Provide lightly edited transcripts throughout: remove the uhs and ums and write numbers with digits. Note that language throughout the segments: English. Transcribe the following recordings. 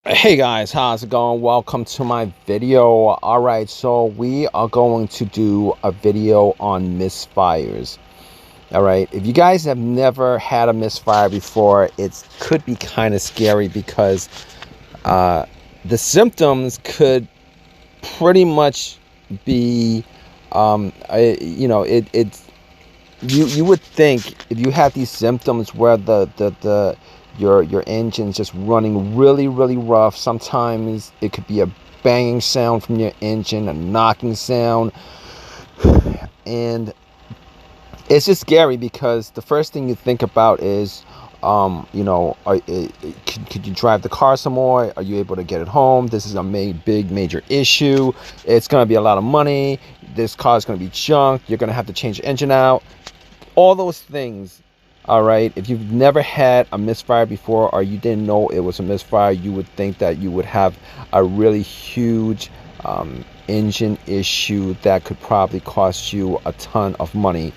Hey guys, how's it going? Welcome to my video. All right, so we are going to do a video on misfires. All right, if you guys have never had a misfire before, it could be kind of scary because uh, the symptoms could pretty much be, you would think if you have these symptoms where your engine's just running really rough. Sometimes it could be a banging sound from your engine, a knocking sound, and it's just scary because the first thing you think about is could you drive the car some more? Are you able to get it home? This is a big major issue. It's going to be a lot of money. This car is going to be junk. You're going to have to change the engine out. All those things. All right, if you've never had a misfire before, or you didn't know it was a misfire, you would think that you would have a really huge engine issue that could probably cost you a ton of money.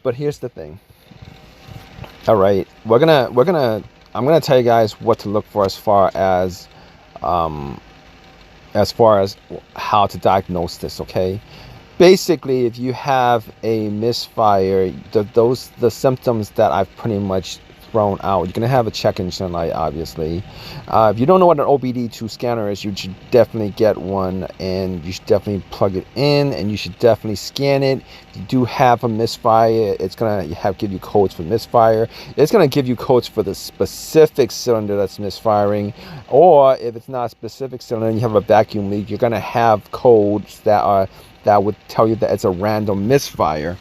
But here's the thing. All right, I'm gonna tell you guys what to look for as far as how to diagnose this. Okay. Basically, if you have a misfire, the symptoms that I've pretty much thrown out, you're gonna have a check engine light, obviously. If you don't know what an OBD2 scanner is, you should definitely get one, and you should definitely plug it in, and you should definitely scan it. If you do have a misfire, it's gonna give you codes for misfire. It's gonna give you codes for the specific cylinder that's misfiring, or if it's not a specific cylinder and you have a vacuum leak, you're gonna have codes that would tell you that it's a random misfire.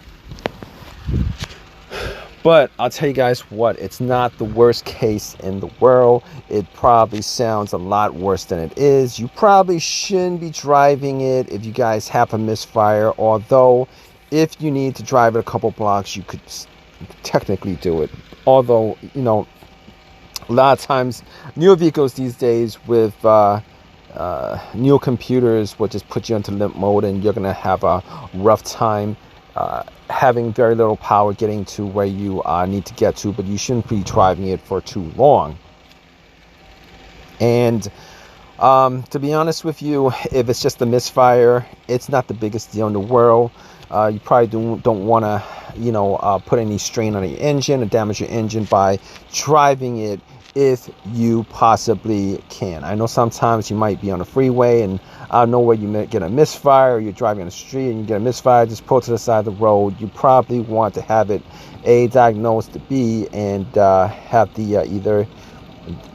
But I'll tell you guys what, it's not the worst case in the world. It probably sounds a lot worse than it is. You probably shouldn't be driving it if you guys have a misfire, although if you need to drive it a couple blocks, you could technically do it. Although, a lot of times newer vehicles these days with new computers will just put you into limp mode, and you're gonna have a rough time having very little power getting to where you need to get to, but you shouldn't be driving it for too long. And to be honest with you, if it's just a misfire, it's not the biggest deal in the world. You probably don't want to put any strain on your engine or damage your engine by driving it if you possibly can. I know sometimes you might be on the freeway and I don't know where you might get a misfire, or you're driving on the street and you get a misfire, just pull to the side of the road. You probably want to have it A, diagnosed, to B, and have the either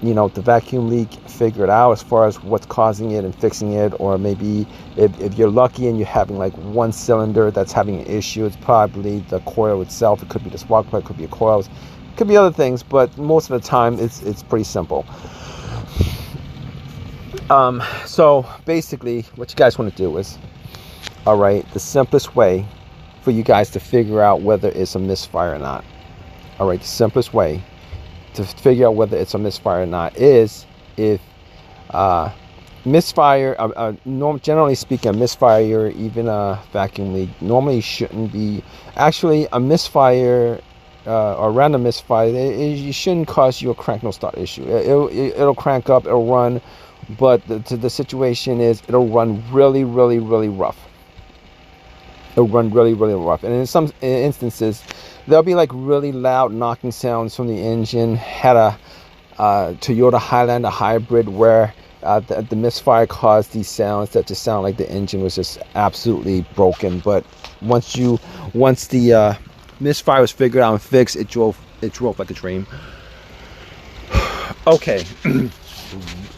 the vacuum leak figured out as far as what's causing it and fixing it, or maybe if you're lucky and you're having like one cylinder that's having an issue, it's probably the coil itself. It could be the spark plug, it could be a coil, it could be other things, but most of the time it's pretty simple. So basically what you guys want to do is, all right, the simplest way for you guys to figure out whether it's a misfire or not, all right, the simplest way to figure out whether it's a misfire or not is if misfire, generally speaking, a misfire, even a vacuum leak, normally shouldn't be, actually a misfire or random misfire, it shouldn't cause you a crank no start issue. It'll crank up, it'll run, but the situation is it'll run really rough. It'll run really rough, and in some instances there'll be like really loud knocking sounds from the engine. Had a Toyota Highlander hybrid where the misfire caused these sounds that just sound like the engine was just absolutely broken. But once the misfire was figured out and fixed, it drove like a dream. Okay.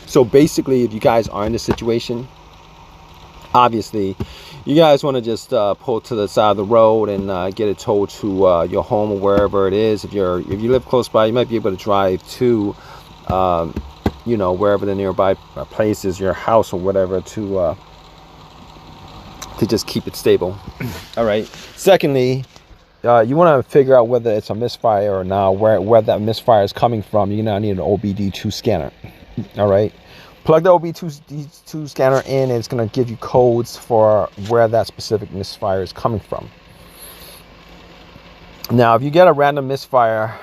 So basically, if you guys are in this situation, obviously you guys want to just pull to the side of the road and get it towed to your home or wherever it is. If you live close by, you might be able to drive to wherever the nearby place is, your house or whatever, to just keep it stable. All right. Secondly, you want to figure out whether it's a misfire or not, where that misfire is coming from. You're gonna need an OBD2 scanner. All right. Plug the OBD2 scanner in, and it's going to give you codes for where that specific misfire is coming from. Now, if you get a random misfire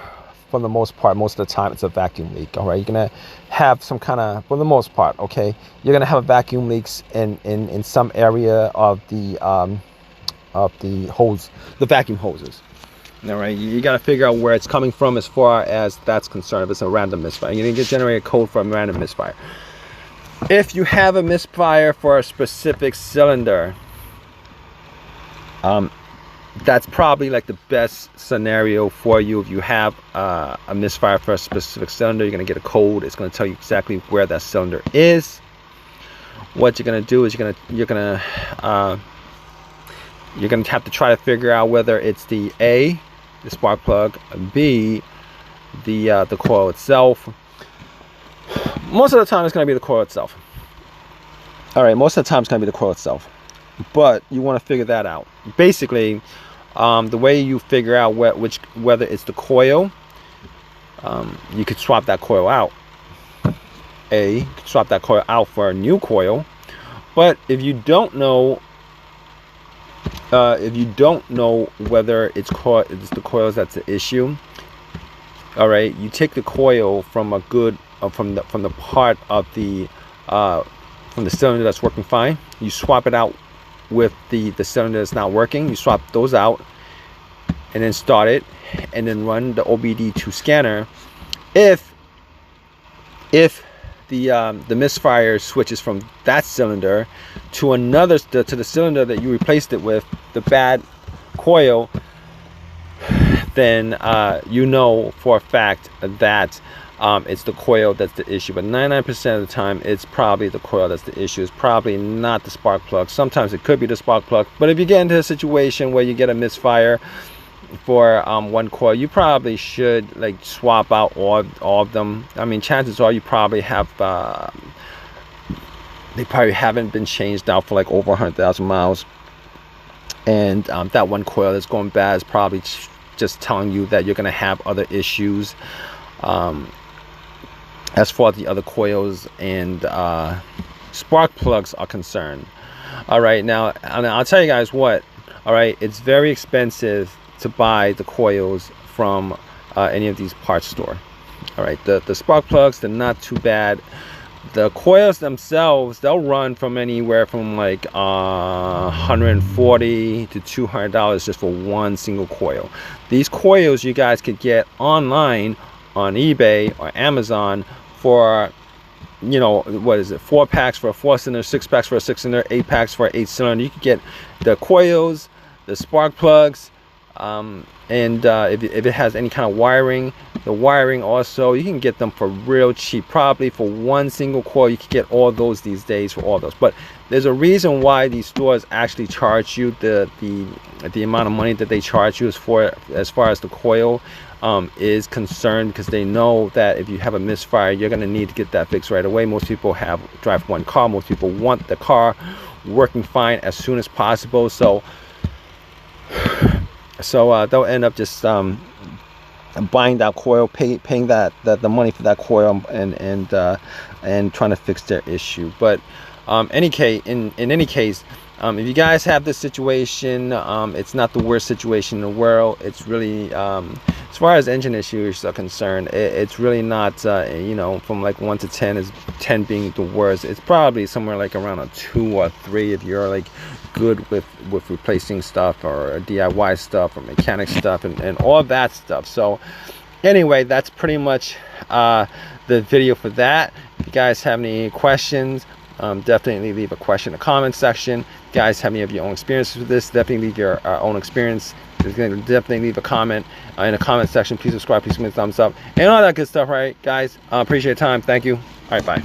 for the most part, most of the time, it's a vacuum leak. All right, you're gonna have some kind of, for the most part, okay, you're gonna have vacuum leaks in some area of the hose, the vacuum hoses. All right, you got to figure out where it's coming from as far as that's concerned. If it's a random misfire, you need to generate a code for a random misfire. If you have a misfire for a specific cylinder, that's probably like the best scenario for you. If you have a misfire for a specific cylinder, you're going to get a code. It's going to tell you exactly where that cylinder is. What you're going to do is you're going to have to try to figure out whether it's the A, the spark plug, B, the coil itself. Most of the time it's going to be the coil itself. All right, most of the time it's going to be the coil itself, but you want to figure that out. Basically, the way you figure out whether it's the coil, you could swap that coil out. You could swap that coil out for a new coil. But if you don't know whether it's the coils that's the issue, all right, you take the coil from from the part of the from the cylinder that's working fine. You swap it out with the cylinder that's not working. You swap those out and then start it, and then run the OBD2 scanner. If the misfire switches from that cylinder to another, to the cylinder that you replaced it with, the bad coil, then you know for a fact that it's the coil that's the issue. But 99% of the time, it's probably the coil that's the issue. It's probably not the spark plug. Sometimes it could be the spark plug. But if you get into a situation where you get a misfire for one coil, you probably should like swap out all of them. I mean, chances are you probably have they probably haven't been changed out for like over 100,000 miles, and that one coil that's going bad is probably just telling you that you're going to have other issues as far as the other coils and spark plugs are concerned. All right, now I'll tell you guys what, all right, it's very expensive to buy the coils from any of these parts store. All right, the spark plugs, they're not too bad. The coils themselves, they'll run from anywhere from like $140 to $200 just for one single coil. These coils you guys could get online on eBay or Amazon for, you know, what is it, 4 packs for a 4-cylinder, 6 packs for a 6-cylinder, 8 packs for an 8-cylinder. You could get the coils, the spark plugs, and if it has any kind of wiring, the wiring also, you can get them for real cheap. Probably for one single coil you can get all those these days for all those. But there's a reason why these stores actually charge you the amount of money that they charge you as far as the coil is concerned, because they know that if you have a misfire, you're going to need to get that fixed right away. Most people drive one car. Most people want the car working fine as soon as possible. So they'll end up just buying that coil, paying the money for that coil, and trying to fix their issue. But in any case, if you guys have this situation, it's not the worst situation in the world. It's really, as far as engine issues are concerned, it's really not, you know, from like 1 to 10, is 10 being the worst. It's probably somewhere like around a 2 or 3 if you're like good with replacing stuff or DIY stuff or mechanic stuff and all that stuff. So anyway, that's pretty much the video for that. If you guys have any questions, definitely leave a question in the comment section. If you guys have any of your own experiences with this, definitely leave your own experience. Definitely leave a comment in the comment section. Please subscribe, please give me a thumbs up, and all that good stuff. Right, guys, appreciate your time. Thank you. All right, bye.